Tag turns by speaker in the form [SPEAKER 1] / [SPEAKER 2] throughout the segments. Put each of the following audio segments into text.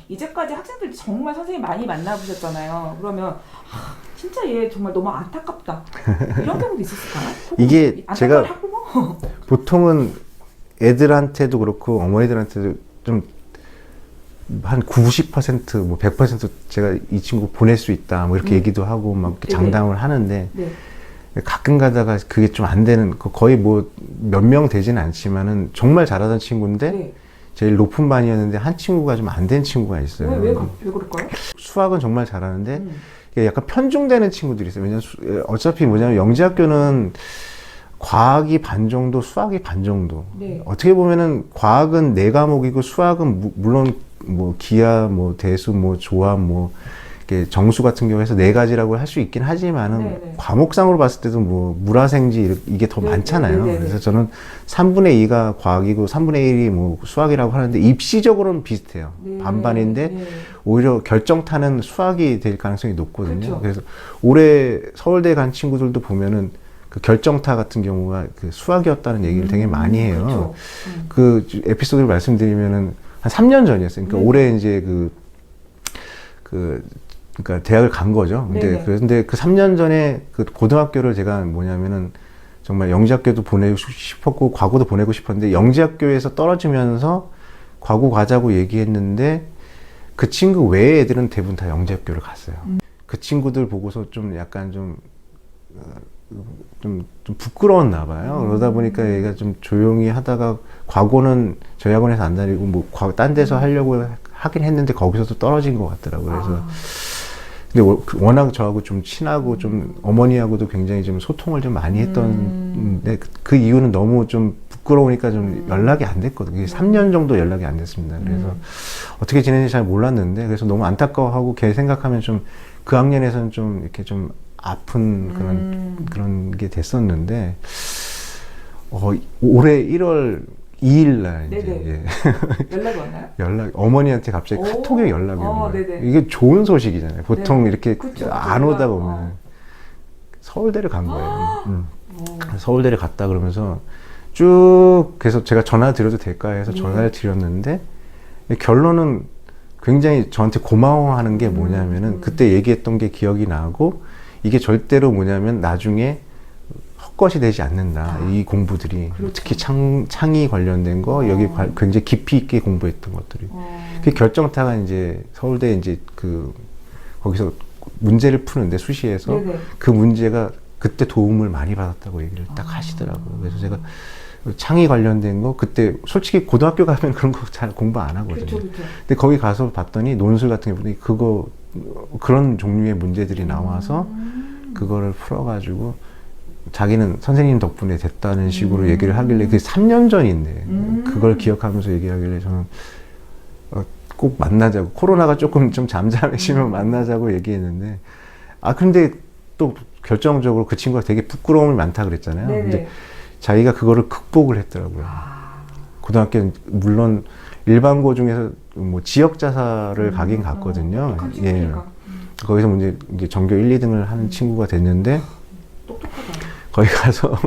[SPEAKER 1] 이제까지 학생들 정말 선생님 많이 만나보셨잖아요. 그러면 진짜 얘 정말 너무 안타깝다. 이런 경우도 있었을까요?
[SPEAKER 2] 이게 제가
[SPEAKER 1] 학부모?
[SPEAKER 2] 보통은 애들한테도 그렇고 어머니들한테도 좀 한 90%, 뭐 100% 제가 이 친구 보낼 수 있다, 뭐 이렇게 얘기도 하고 막 이렇게 장담을 하는데
[SPEAKER 1] 네.
[SPEAKER 2] 가끔 가다가 그게 좀 안 되는, 거의 뭐 몇 명 되지는 않지만은 정말 잘하던 친구인데
[SPEAKER 1] 네.
[SPEAKER 2] 제일 높은 반이었는데 한 친구가 좀 안 된 친구가 있어요.
[SPEAKER 1] 왜 그럴까요?
[SPEAKER 2] 수학은 정말 잘하는데 이게 약간 편중되는 친구들이 있어요. 왜냐면 어차피 뭐냐면 영재학교는 과학이 반 정도, 수학이 반 정도.
[SPEAKER 1] 네.
[SPEAKER 2] 어떻게 보면은 과학은 4과목이고 수학은 물론 뭐 기하, 뭐 대수, 뭐 조합, 뭐 이렇게 정수 같은 경우에서 4가지라고 할 수 있긴 하지만은
[SPEAKER 1] 네네.
[SPEAKER 2] 과목상으로 봤을 때도 뭐 물화생지 이게 더
[SPEAKER 1] 네,
[SPEAKER 2] 많잖아요.
[SPEAKER 1] 네네네.
[SPEAKER 2] 그래서 저는 3분의 2가 과학이고 3분의 1이 뭐 수학이라고 하는데 입시적으로는 비슷해요.
[SPEAKER 1] 네.
[SPEAKER 2] 반반인데
[SPEAKER 1] 네.
[SPEAKER 2] 오히려 결정타는 수학이 될 가능성이 높거든요.
[SPEAKER 1] 그렇죠.
[SPEAKER 2] 그래서 올해 서울대 간 친구들도 보면은 그 결정타 같은 경우가 그 수학이었다는 얘기를 되게 많이 해요.
[SPEAKER 1] 그렇죠.
[SPEAKER 2] 그 에피소드를 말씀드리면은 한 3년 전이었어요. 그러니까 올해 이제 그러니까 대학을 간 거죠. 근데 그 3년 전에 그 고등학교를 제가 뭐냐면은 정말 영재학교도 보내고 싶었고 과고도 보내고 싶었는데 영재학교에서 떨어지면서 과고 가자고 얘기했는데 그 친구 외의 애들은 대부분 다 영재학교를 갔어요. 그 친구들 보고서 좀 약간 좀 부끄러웠나 봐요. 그러다 보니까 얘가 좀 조용히 하다가 과고는 저희 학원에서 안 다니고 뭐 딴 데서 하려고 하긴 했는데 거기서도 떨어진 것 같더라고요. 그래서 근데 워낙 저하고 좀 친하고 좀 어머니하고도 굉장히 좀 소통을 좀 많이 했던 그 이유는 너무 좀 부끄러우니까 좀 연락이 안 됐거든요. 3년 정도 연락이 안 됐습니다. 그래서 어떻게 지내는지 잘 몰랐는데 그래서 너무 안타까워하고 걔 생각하면 좀 그 학년에서는 좀 이렇게 좀 아픈 그런 게 됐었는데 올해 1월 2일 날 이제
[SPEAKER 1] 연락이 왔나요?
[SPEAKER 2] 어머니한테 갑자기 카톡에 연락이 온 거예요.
[SPEAKER 1] 네네.
[SPEAKER 2] 이게 좋은 소식이잖아요. 보통
[SPEAKER 1] 네.
[SPEAKER 2] 이렇게
[SPEAKER 1] 그쵸,
[SPEAKER 2] 안 오다 보면 서울대를 간 거예요. 서울대를 갔다 그러면서 쭉 그래서 제가 전화 드려도 될까 해서 전화를 드렸는데 결론은 굉장히 저한테 고마워하는 게 뭐냐면은 그때 얘기했던 게 기억이 나고 이게 절대로 뭐냐면 나중에 헛것이 되지 않는다. 이 공부들이
[SPEAKER 1] 그렇죠.
[SPEAKER 2] 특히 창의 관련된 거 여기 굉장히 깊이 있게 공부했던 것들이 그 결정타가 이제 서울대 이제 거기서 문제를 푸는데 수시에서
[SPEAKER 1] 네네.
[SPEAKER 2] 그 문제가 그때 도움을 많이 받았다고 얘기를 딱 하시더라고요. 그래서 제가 창의 관련된 거 그때 솔직히 고등학교 가면 그런 거 잘 공부 안 하거든요.
[SPEAKER 1] 그쵸.
[SPEAKER 2] 근데 거기 가서 봤더니 논술 같은 게 보니 그런 종류의 문제들이 나와서 그거를 풀어가지고 자기는 선생님 덕분에 됐다는 식으로 얘기를 하길래 그게 3년 전인데 그걸 기억하면서 얘기하길래 저는 꼭 만나자고 코로나가 조금 좀 잠잠해지면 만나자고 얘기했는데 근데 또 결정적으로 그 친구가 되게 부끄러움이 많다 그랬잖아요.
[SPEAKER 1] 네네.
[SPEAKER 2] 근데 자기가 그거를 극복을 했더라고요. 고등학교는 물론 일반고 중에서 뭐 지역 자사를 가긴 갔거든요. 예. 거기서 이제 전교 1, 2등을 하는 친구가 됐는데
[SPEAKER 1] 똑똑하다.
[SPEAKER 2] 거기 가서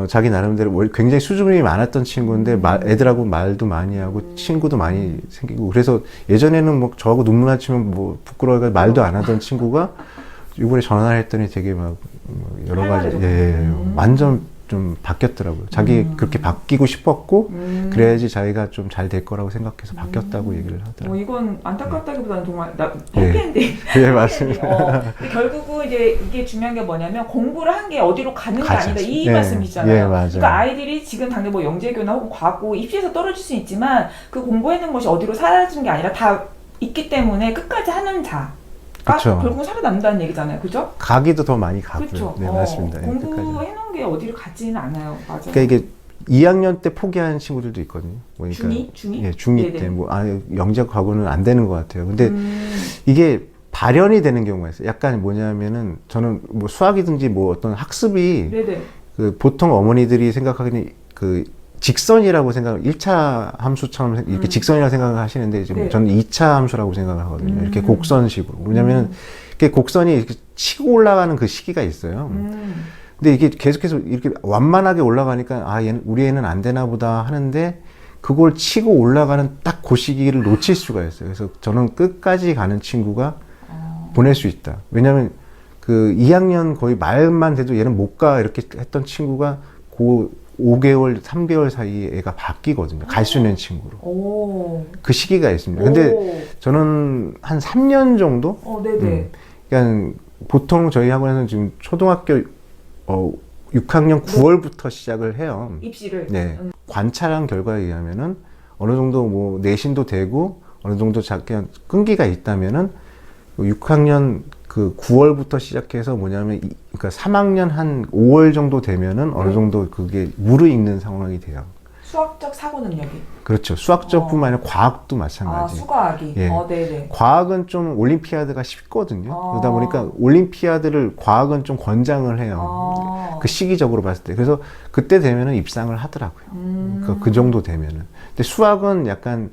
[SPEAKER 2] 자기 나름대로 굉장히 수줍음이 많았던 친구인데 애들하고 말도 많이 하고 친구도 많이 생기고 그래서 예전에는 뭐 저하고 눈물 맞추면 뭐 부끄러워서 말도 안 하던 친구가 이번에 전화를 했더니 되게 막 여러 가지 완전 좀 바뀌었더라고요. 자기 그렇게 바뀌고 싶었고 그래야지 자기가 좀 잘 될 거라고 생각해서 바뀌었다고 얘기를 하더라고요.
[SPEAKER 1] 이건 안타깝다기보다는 정말 해피엔딩.
[SPEAKER 2] 네, 맞습니다.
[SPEAKER 1] 근데 결국은 이제 이게 중요한 게 뭐냐면 공부를 한 게 어디로 가는 게 아니다 이
[SPEAKER 2] 네.
[SPEAKER 1] 말씀이시잖아요.
[SPEAKER 2] 네, 맞아요.
[SPEAKER 1] 그러니까 아이들이 지금 당장 뭐 영재교나 혹은 과고 입시에서 떨어질 수 있지만 그 공부해놓은 것이 어디로 사라지는 게 아니라 다 있기 때문에 끝까지 하는 자.
[SPEAKER 2] 그쵸.
[SPEAKER 1] 결국은 살아남는다는 얘기잖아요. 그죠?
[SPEAKER 2] 가기도 더 많이 가고요.
[SPEAKER 1] 그렇죠.
[SPEAKER 2] 네, 맞습니다.
[SPEAKER 1] 공부해놓은 게 어디로 가지는 않아요. 맞아요.
[SPEAKER 2] 그러니까 이게 2학년 때 포기하는 친구들도 있거든요. 그러니까
[SPEAKER 1] 중2? 중2?
[SPEAKER 2] 예, 중2
[SPEAKER 1] 네네.
[SPEAKER 2] 때 영재 과고는 안 되는 것 같아요. 근데 이게 발현이 되는 경우가 있어요. 약간 뭐냐면은 저는 뭐 수학이든지 뭐 어떤 학습이
[SPEAKER 1] 네네.
[SPEAKER 2] 보통 어머니들이 생각하기는 직선이라고 1차 함수처럼 이렇게 직선이라고 생각을 하시는데 지금
[SPEAKER 1] 네.
[SPEAKER 2] 저는 2차 함수라고 생각을 하거든요. 이렇게 곡선식으로. 왜냐면 이렇게 곡선이 이렇게 치고 올라가는 그 시기가 있어요. 근데 이게 계속해서 이렇게 완만하게 올라가니까 우리 애는 안 되나 보다 하는데 그걸 치고 올라가는 딱 그 시기를 놓칠 수가 있어요. 그래서 저는 끝까지 가는 친구가 보낼 수 있다. 왜냐하면 그 2학년 거의 말만 돼도 얘는 못 가 이렇게 했던 친구가 그 5개월, 3개월 사이에 애가 바뀌거든요. 갈 수 있는 친구로.
[SPEAKER 1] 오.
[SPEAKER 2] 그 시기가 있습니다. 근데
[SPEAKER 1] 오.
[SPEAKER 2] 저는 한 3년 정도?
[SPEAKER 1] 네네.
[SPEAKER 2] 그러니까 보통 저희 학원에서는 지금 초등학교 6학년 9월부터 시작을 해요.
[SPEAKER 1] 입시를.
[SPEAKER 2] 네. 관찰한 결과에 의하면은 어느 정도 뭐 내신도 되고 어느 정도 그냥 끈기가 있다면은 6학년 그 9월부터 시작해서 뭐냐면 그러니까 3학년 한 5월 정도 되면은 어느 정도 그게 무르익는 상황이 돼요.
[SPEAKER 1] 수학적 사고 능력이.
[SPEAKER 2] 그렇죠. 수학적뿐만 아니라 과학도
[SPEAKER 1] 아,
[SPEAKER 2] 마찬가지.
[SPEAKER 1] 수과학이.
[SPEAKER 2] 예.
[SPEAKER 1] 네네.
[SPEAKER 2] 과학은 좀 올림피아드가 쉽거든요. 그러다 보니까 올림피아드를 과학은 좀 권장을 해요. 그 시기적으로 봤을 때. 그래서 그때 되면은 입상을 하더라고요. 그 정도 되면은. 근데 수학은 약간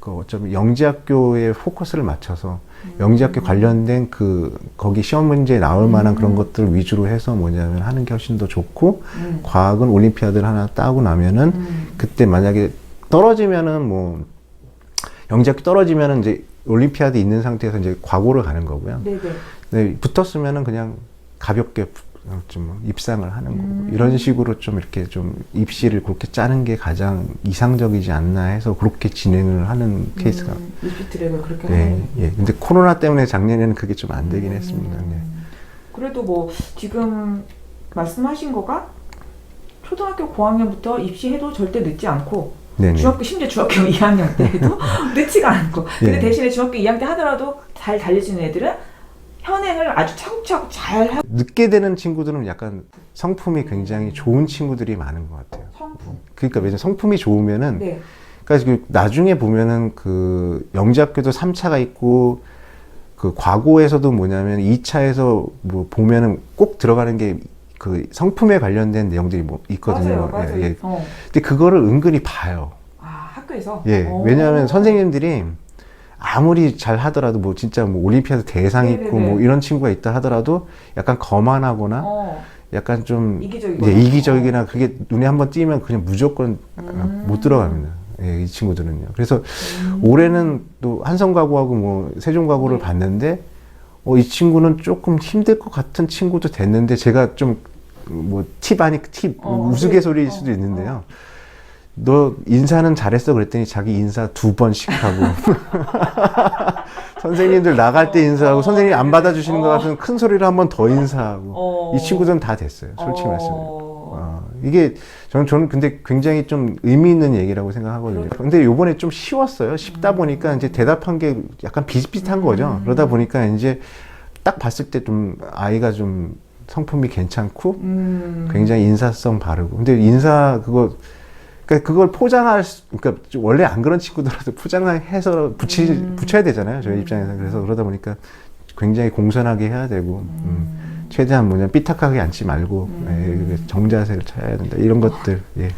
[SPEAKER 2] 그 어쩌면 영재학교에 포커스를 맞춰서 영재학교 관련된 거기 시험 문제에 나올 만한 그런 것들 위주로 해서 뭐냐면 하는 게 훨씬 더 좋고 과학은 올림피아드를 하나 따고 나면은 그때 만약에 떨어지면은 뭐 영재학교 떨어지면은 이제 올림피아드 있는 상태에서 이제 과고를 가는 거고요.
[SPEAKER 1] 네네.
[SPEAKER 2] 네, 붙었으면은 그냥 가볍게 좀 입상을 하는 거고 이런 식으로 좀 이렇게 좀 입시를 그렇게 짜는 게 가장 이상적이지 않나 해서 그렇게 진행을 하는 케이스가.
[SPEAKER 1] 입시 트랙을 그렇게
[SPEAKER 2] 네,
[SPEAKER 1] 하는.
[SPEAKER 2] 예. 근데 코로나 때문에 작년에는 그게 좀 안 되긴 했습니다. 네.
[SPEAKER 1] 그래도 뭐 지금 말씀하신 거가 초등학교 고학년부터 입시해도 절대 늦지 않고
[SPEAKER 2] 네네.
[SPEAKER 1] 심지어 중학교 2학년 때 해도 늦지가 않고 근데
[SPEAKER 2] 예.
[SPEAKER 1] 대신에 중학교 2학년 때 하더라도 잘 달려지는 애들은 현행을 아주 차곡차곡 잘 하고
[SPEAKER 2] 늦게 되는 친구들은 약간 성품이 굉장히 좋은 친구들이 많은 것 같아요.
[SPEAKER 1] 성품.
[SPEAKER 2] 그러니까 왜냐면 성품이 좋으면은
[SPEAKER 1] 네.
[SPEAKER 2] 그러니까 그 나중에 보면은 그 영재학교도 3차가 있고 그 과고에서도 뭐냐면 2차에서 뭐 보면은 꼭 들어가는 게 그 성품에 관련된 내용들이 뭐 있거든요.
[SPEAKER 1] 맞아요.
[SPEAKER 2] 예, 예. 근데 그거를 은근히 봐요.
[SPEAKER 1] 아, 학교에서?
[SPEAKER 2] 예. 왜냐하면 선생님들이 아무리 잘 하더라도 뭐 진짜 뭐 올림피아드 대상 있고
[SPEAKER 1] 네네네.
[SPEAKER 2] 뭐 이런 친구가 있다 하더라도 약간 거만하거나 약간 좀
[SPEAKER 1] 이기적이거나.
[SPEAKER 2] 예, 이기적이나 그게 눈에 한번 띄면 그냥 무조건 못 들어갑니다. 예, 이 친구들은요. 그래서 올해는 또 한성과고하고 뭐 세종과고를
[SPEAKER 1] 네.
[SPEAKER 2] 봤는데 이 친구는 조금 힘들 것 같은 친구도 됐는데 제가 좀 뭐 팁 우스갯소리일 수도 있는데요. 너 인사는 잘했어 그랬더니 자기 인사 2번씩 하고 선생님들 나갈 때 인사하고 선생님이 안 받아주시는 것 같으면 큰 소리로 한 번 더 인사하고 이 친구들은 다 됐어요. 솔직히 말씀드리면. 이게 저는 근데 굉장히 좀 의미 있는 얘기라고 생각하거든요. 근데 요번에 좀 쉬웠어요. 쉽다 보니까 이제 대답한 게 약간 비슷비슷한 거죠. 그러다 보니까 이제 딱 봤을 때 좀 아이가 좀 성품이 괜찮고 굉장히 인사성 바르고 근데 그러니까 그걸 그러니까 원래 안 그런 친구들한테 포장해서 붙여야 되잖아요. 저희 입장에서. 그래서 그러다 보니까 굉장히 공손하게 해야 되고, 최대한 삐딱하게 앉지 말고, 정자세를 찾아야 된다. 이런 것들, 예.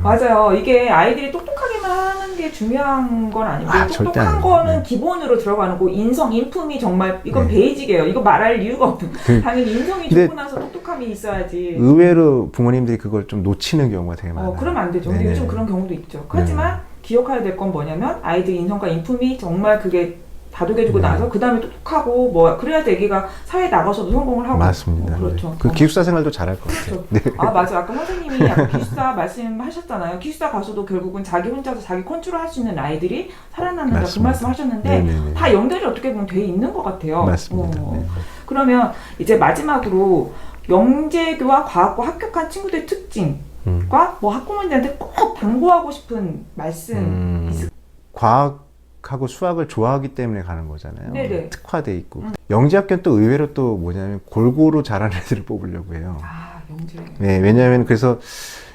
[SPEAKER 1] 맞아요. 이게 아이들이 똑똑하게만 하는 게 중요한 건 아니고,
[SPEAKER 2] 절대
[SPEAKER 1] 똑똑한
[SPEAKER 2] 아니에요.
[SPEAKER 1] 거는
[SPEAKER 2] 네.
[SPEAKER 1] 기본으로 들어가는 거, 인성, 인품이 정말, 이건
[SPEAKER 2] 네.
[SPEAKER 1] 베이직이에요. 이거 말할 이유가 없는. 당연히 인성이
[SPEAKER 2] 근데
[SPEAKER 1] 좋고 나서 똑똑함이 있어야지.
[SPEAKER 2] 의외로 부모님들이 그걸 좀 놓치는 경우가 되게 많아요.
[SPEAKER 1] 그러면 안 되죠. 근데
[SPEAKER 2] 네네.
[SPEAKER 1] 요즘 그런 경우도 있죠. 하지만 기억해야 될 건 뭐냐면 아이들 인성과 인품이 정말 그게 다독여주고 나서 그 다음에 똑똑하고 그래야 애기가 사회에 나가서도 성공을 하고.
[SPEAKER 2] 맞습니다.
[SPEAKER 1] 그렇죠.
[SPEAKER 2] 그 기숙사 생활도 잘할 것 같아요. 네.
[SPEAKER 1] 아 맞아. 아까 선생님이 약간 기숙사 말씀하셨잖아요. 기숙사 가서도 결국은 자기 혼자서 자기 컨트롤 할 수 있는 아이들이 살아남는다 그 말씀하셨는데
[SPEAKER 2] 네네네.
[SPEAKER 1] 다 연결이 어떻게 보면 돼 있는 것 같아요.
[SPEAKER 2] 맞습니다. 네.
[SPEAKER 1] 그러면 이제 마지막으로 영재교와 과학고 합격한 친구들의 특징과 뭐 학부모님들한테 꼭 당부하고 싶은 말씀 있을까요?
[SPEAKER 2] 과학하고 수학을 좋아하기 때문에 가는 거잖아요.
[SPEAKER 1] 네네.
[SPEAKER 2] 특화돼 있고. 영재학교는 또 의외로 또 뭐냐면 골고루 잘하는 애들을 뽑으려고 해요.
[SPEAKER 1] 아 영재.
[SPEAKER 2] 네, 왜냐하면 그래서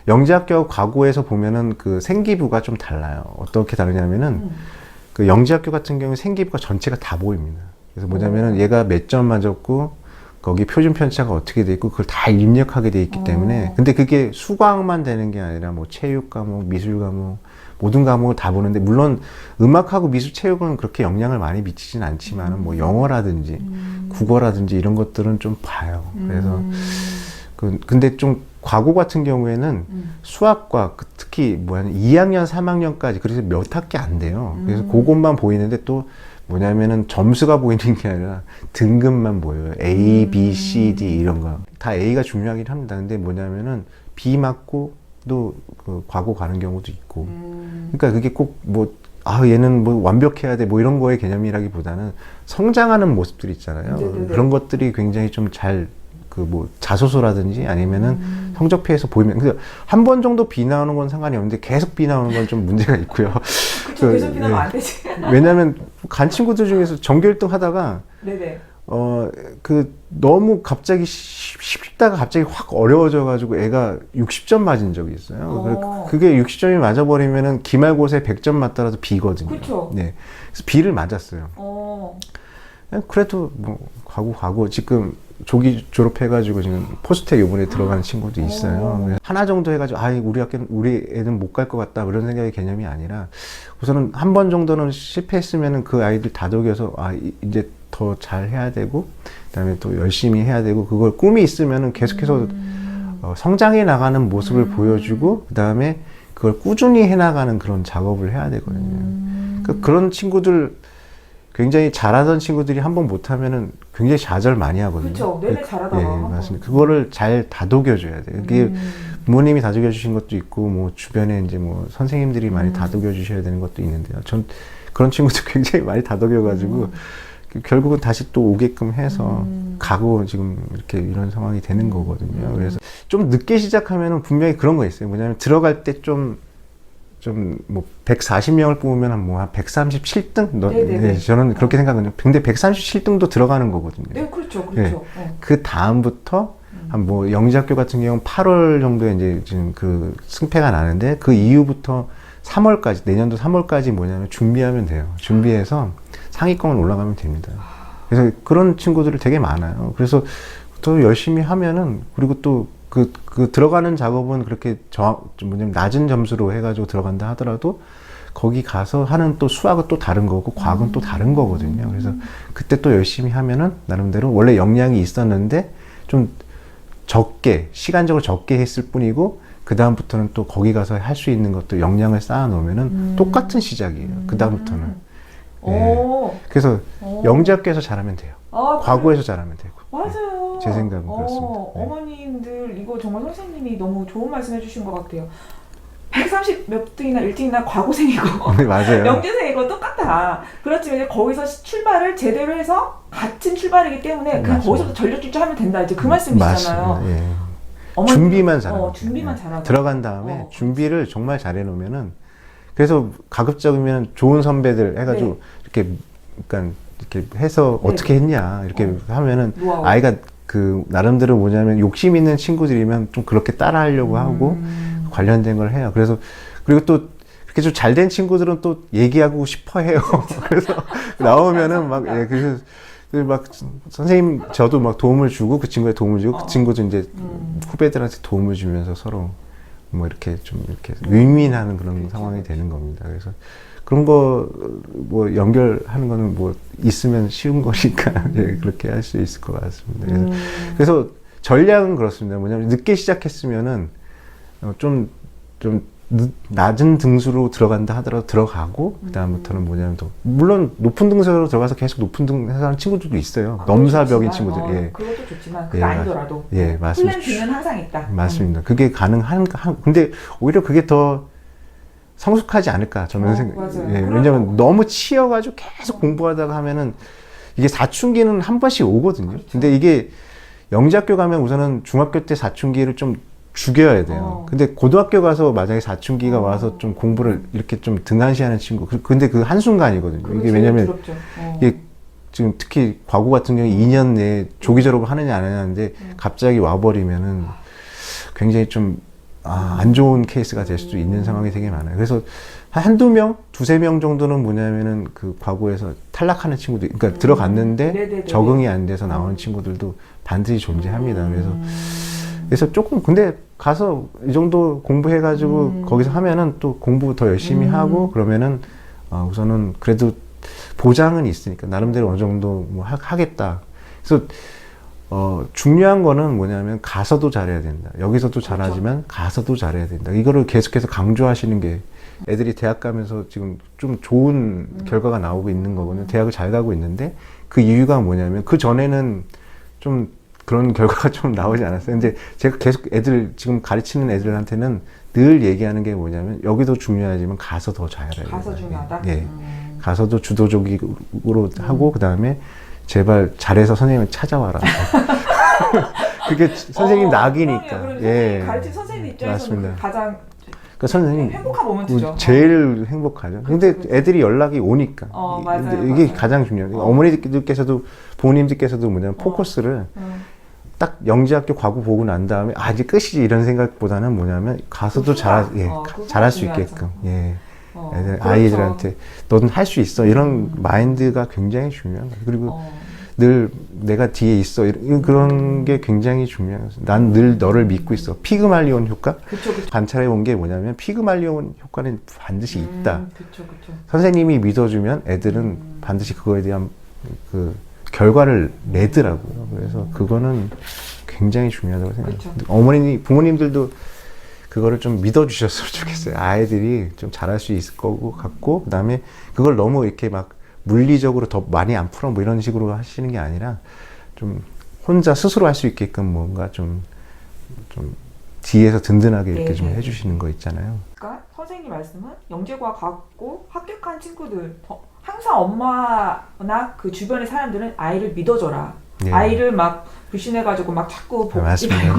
[SPEAKER 2] 영재학교 과고에서 보면은 그 생기부가 좀 달라요. 어떻게 다르냐면은 그 영재학교 같은 경우는 생기부가 전체가 다 보입니다. 그래서 뭐냐면은 얘가 몇 점 맞았고 거기 표준 편차가 어떻게 돼 있고 그걸 다 입력하게 돼 있기 때문에 근데 그게 수과학만 되는 게 아니라 뭐 체육 과목, 미술 과목 모든 과목을 다 보는데 물론 음악하고 미술, 체육은 그렇게 영향을 많이 미치진 않지만 뭐 영어라든지 국어라든지 이런 것들은 좀 봐요. 그래서 근데 좀 과고 같은 경우에는 수학과 특히 2학년, 3학년까지 그래서 몇 학기 안 돼요. 그래서 그것만 보이는데 또 뭐냐면은 점수가 보이는 게 아니라 등급만 보여요. A, B, C, D 이런 거. 다 A가 중요하긴 합니다. 근데 뭐냐면은 B 맞고 또 그 과고 가는 경우도 있고. 그러니까 그게 꼭 얘는 완벽해야 돼 이런 거의 개념이라기보다는 성장하는 모습들 있잖아요.
[SPEAKER 1] 네네네.
[SPEAKER 2] 그런 것들이 굉장히 좀 잘 자소서라든지 아니면은 성적표에서 보이면 한 번 정도 B 나오는 건 상관이 없는데 계속 B 나오는 건 좀 문제가 있고요.
[SPEAKER 1] 그쵸, 계속 비나면 안 되지.
[SPEAKER 2] 왜냐면 간 친구들 중에서 전교 1등 하다가
[SPEAKER 1] 네네.
[SPEAKER 2] 너무 갑자기 쉽다가 갑자기 확 어려워져가지고 애가 60점 맞은 적이 있어요. 그게 60점이 맞아버리면은 기말고사에 100점 맞더라도 B거든요.
[SPEAKER 1] 그쵸.
[SPEAKER 2] 네. 그래서 B를 맞았어요. 그래도 과고 지금 조기 졸업해가지고 지금 포스트에 요번에 들어가는 친구도 있어요. 하나 정도 해가지고 우리 애는 못 갈 것 같다 그런 생각의 개념이 아니라 우선은 한 번 정도는 실패했으면은 그 아이들 다독여서 이제 더 잘 해야 되고 그다음에 또 열심히 해야 되고 그걸 꿈이 있으면은 계속해서 성장해 나가는 모습을 보여주고 그다음에 그걸 꾸준히 해나가는 그런 작업을 해야 되거든요. 그러니까 그런 친구들 굉장히 잘하던 친구들이 한 번 못하면은 굉장히 좌절 많이 하거든요.
[SPEAKER 1] 그렇죠. 내내 잘하다가.
[SPEAKER 2] 예, 맞습니다. 그거를 잘 다독여줘야 돼요. 그게 부모님이 다독여 주신 것도 있고, 주변에 이제 선생님들이 많이 다독여 주셔야 되는 것도 있는데요. 전 그런 친구들 굉장히 많이 다독여가지고, 결국은 다시 또 오게끔 해서 가고 지금 이런 상황이 되는 거거든요. 그래서 좀 늦게 시작하면은 분명히 그런 거 있어요. 뭐냐면 들어갈 때 좀 140명을 뽑으면 한 137등? 네, 저는 그렇게 생각하거든요. 근데 137등도 들어가는 거거든요.
[SPEAKER 1] 네, 그렇죠.
[SPEAKER 2] 네. 그 다음부터 영재학교 같은 경우는 8월 정도에 이제 지금 그 승패가 나는데 그 이후부터 3월까지, 내년도 3월까지 뭐냐면 준비하면 돼요. 준비해서 상위권을 올라가면 됩니다. 그래서 그런 친구들이 되게 많아요. 그래서 더 열심히 하면은, 그리고 또 그 들어가는 작업은 그렇게 낮은 점수로 해가지고 들어간다 하더라도 거기 가서 하는 또 수학은 또 다른 거고 과학은 또 다른 거거든요. 그래서 그때 또 열심히 하면은 나름대로 원래 역량이 있었는데 좀 시간적으로 적게 했을 뿐이고 그 다음부터는 또 거기 가서 할 수 있는 것도 역량을 쌓아 놓으면은 똑같은 시작이에요. 그 다음부터는. 네. 그래서 영재학교에서 잘하면 돼요. 과고에서 잘하면 되고.
[SPEAKER 1] 맞아요.
[SPEAKER 2] 제 생각은 그렇습니다.
[SPEAKER 1] 어머님들 이거 정말 선생님이 너무 좋은 말씀 해주신 것 같아요. 130 몇 등이나 1등이나 과고생이고
[SPEAKER 2] 네, 맞아요.
[SPEAKER 1] 영재생이고 똑같아. 그렇지만 이제 거기서 출발을 제대로 해서 같은 출발이기 때문에 그냥 거기서부터 전력질주하면 된다. 이제 그 말씀이시잖아요.
[SPEAKER 2] 예. 준비만 잘하고
[SPEAKER 1] 준비만 잘하고
[SPEAKER 2] 들어간 다음에 준비를 정말 잘해 놓으면은 그래서 가급적이면 좋은 선배들 해가지고 이렇게 해서 어떻게 했냐 이렇게 하면은 아이가 나름대로 뭐냐면 욕심 있는 친구들이면 좀 그렇게 따라 하려고 하고 관련된 걸 해요. 그리고 또 그렇게 좀 잘 된 친구들은 또 얘기하고 싶어 해요. 그래서 나오면은 그래서 선생님 저도 도움을 주고 그 친구에 도움을 주고 그 친구도 이제 후배들한테 도움을 주면서 서로 이렇게 윈윈하는 그런 상황이 되는 겁니다. 그래서 그런 거 연결하는 거는 있으면 쉬운 거니까 그렇게 할 수 있을 것 같습니다. 그래서 전략은 그렇습니다. 뭐냐면 늦게 시작했으면은 좀 낮은 등수로 들어간다 하더라도 들어가고 그다음부터는 뭐냐면 또 물론 높은 등수로 들어가서 계속 높은 등수 하는 친구들도 있어요. 넘사벽인 친구들. 예.
[SPEAKER 1] 그것도 좋지만 그게 아니더라도
[SPEAKER 2] 예, 맞습니다.
[SPEAKER 1] 플랜 B는 항상 있다.
[SPEAKER 2] 맞습니다. 그게 근데 오히려 그게 더 성숙하지 않을까 저는
[SPEAKER 1] 맞아요.
[SPEAKER 2] 왜냐면 너무 치여가지고 계속 공부하다가 하면은 이게 사춘기는 한 번씩 오거든요. 그렇죠. 근데 이게 영재학교 가면 우선은 중학교 때 사춘기를 좀 죽여야 돼요. 근데 고등학교 가서 만약에 사춘기가 와서 좀 공부를 이렇게 좀 등한시하는 친구, 근데 그 한순간이거든요.
[SPEAKER 1] 그렇죠.
[SPEAKER 2] 이게 왜냐면 이게 지금 특히 과고 같은 경우 2년 내에 조기 졸업을 하느냐 안 하느냐인데 갑자기 와버리면은 굉장히 좀 안 좋은 케이스가 될 수도 있는 상황이 되게 많아요. 그래서 한두 명, 두세 명 정도는 뭐냐면은 그 과거에서 탈락하는 친구들, 그러니까 들어갔는데 적응이 안 돼서 나오는 친구들도 반드시 존재합니다. 그래서 조금, 근데 가서 이 정도 공부해가지고 거기서 하면은 또 공부 더 열심히 하고 그러면은 우선은 그래도 보장은 있으니까 나름대로 어느 정도 하겠다. 그래서 중요한 거는 뭐냐면 가서도 잘해야 된다. 여기서도 잘하지만
[SPEAKER 1] 그렇죠.
[SPEAKER 2] 가서도 잘해야 된다. 이거를 계속해서 강조하시는 게 애들이 대학 가면서 지금 좀 좋은 결과가 나오고 있는 거거든요. 대학을 잘 가고 있는데 그 이유가 뭐냐면 그 전에는 좀 그런 결과가 좀 나오지 않았어요. 근데 제가 계속 지금 가르치는 애들한테는 늘 얘기하는 게 뭐냐면 여기도 중요하지만 가서 더 잘해야 된다.
[SPEAKER 1] 가서 중요하다?
[SPEAKER 2] 예. 가서도 주도적으로 하고 그다음에 제발 잘해서 선생님을 찾아와라. 그게 선생님 낙이니까.
[SPEAKER 1] 그럼요.
[SPEAKER 2] 예.
[SPEAKER 1] 가르친 선생님 입장에서는
[SPEAKER 2] 맞습니다.
[SPEAKER 1] 가장
[SPEAKER 2] 그 선생님
[SPEAKER 1] 행복한 모멘트죠.
[SPEAKER 2] 제일 행복하죠. 근데
[SPEAKER 1] 그쵸.
[SPEAKER 2] 애들이 연락이 오니까.
[SPEAKER 1] 맞아요,
[SPEAKER 2] 근데 이게
[SPEAKER 1] 맞아요.
[SPEAKER 2] 가장 중요해요. 어머니들께서도 부모님들께서도 뭐냐면 포커스를 딱 영재학교 과거 보고 난 다음에 이제 끝이지 이런 생각보다는 뭐냐면 가서도 잘할 수
[SPEAKER 1] 중요하죠.
[SPEAKER 2] 있게끔 애들,
[SPEAKER 1] 그렇죠.
[SPEAKER 2] 아이들한테 너는 할 수 있어 이런 마인드가 굉장히 중요한 거예요. 그리고 늘 내가 뒤에 있어 그런 게 굉장히 중요해요. 난 늘 너를 믿고 있어. 피그말리온 효과
[SPEAKER 1] 그쵸.
[SPEAKER 2] 관찰해 본 게 뭐냐면 피그말리온 효과는 반드시 있다.
[SPEAKER 1] 그쵸.
[SPEAKER 2] 선생님이 믿어주면 애들은 반드시 그거에 대한 그 결과를 내더라고요. 그래서 그거는 굉장히 중요하다고 생각해요. 부모님들도 그거를 좀 믿어주셨으면 좋겠어요. 아이들이 좀 잘할 수 있을 거고 같고, 그 다음에 그걸 너무 이렇게 막 물리적으로 더 많이 안 풀어 뭐 이런 식으로 하시는 게 아니라 좀 혼자 스스로 할 수 있게끔 뭔가 좀 뒤에서 든든하게 이렇게 좀 해주시는 거 있잖아요.
[SPEAKER 1] 그러니까 선생님 말씀은 영재과 같고 합격한 친구들 항상 엄마나 그 주변의 사람들은 아이를 믿어줘라.
[SPEAKER 2] 예.
[SPEAKER 1] 아이를 막 불신해가지고 막 자꾸 복지 말고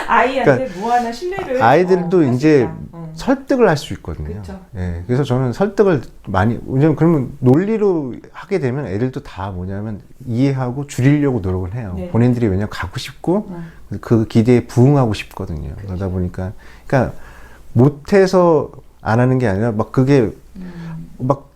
[SPEAKER 1] 아이한테
[SPEAKER 2] 그러니까
[SPEAKER 1] 무한한 신뢰를
[SPEAKER 2] 아이들도
[SPEAKER 1] 할
[SPEAKER 2] 이제
[SPEAKER 1] 수 있다.
[SPEAKER 2] 설득을 할 수 있거든요.
[SPEAKER 1] 그쵸.
[SPEAKER 2] 예, 그래서 저는 설득을 많이, 왜냐면 그러면 논리로 하게 되면 애들도 다 뭐냐면 이해하고 줄이려고 노력을 해요.
[SPEAKER 1] 네.
[SPEAKER 2] 본인들이 왜냐면 가고 싶고 그 기대에 부응하고 싶거든요. 그러다 보니까, 그러니까 못해서 안 하는 게 아니라 막 그게 막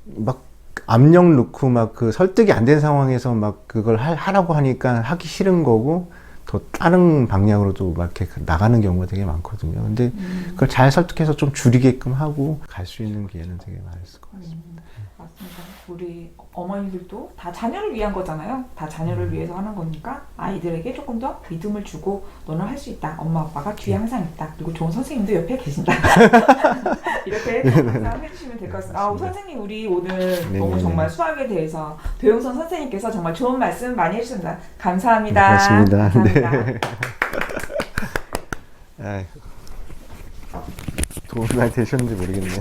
[SPEAKER 2] 압력 넣고 막 그 설득이 안 된 상황에서 막 그걸 하라고 하니까 하기 싫은 거고 더 다른 방향으로도 막 이렇게 나가는 경우가 되게 많거든요. 근데 그걸 잘 설득해서 좀 줄이게끔 하고 갈 수 있는 기회는 되게 많았을 것 같습니다.
[SPEAKER 1] 맞습니다. 우리 어머니들도 다 자녀를 위한 거잖아요. 다 자녀를 위해서 하는 거니까 아이들에게 조금 더 믿음을 주고 너는 할 수 있다. 엄마 아빠가 뒤에 항상 있다. 그리고 좋은 선생님도 옆에 계신다. 이렇게 항상 해주시면 될 것 같습니다. 선생님 우리 오늘 너무 정말 수학에 대해서 도영선 선생님께서 정말 좋은 말씀 많이 해주셨습니다. 감사합니다.
[SPEAKER 2] 고맙습니다.
[SPEAKER 1] 감사합니다.
[SPEAKER 2] 도움이 많이 되셨는지 모르겠네요.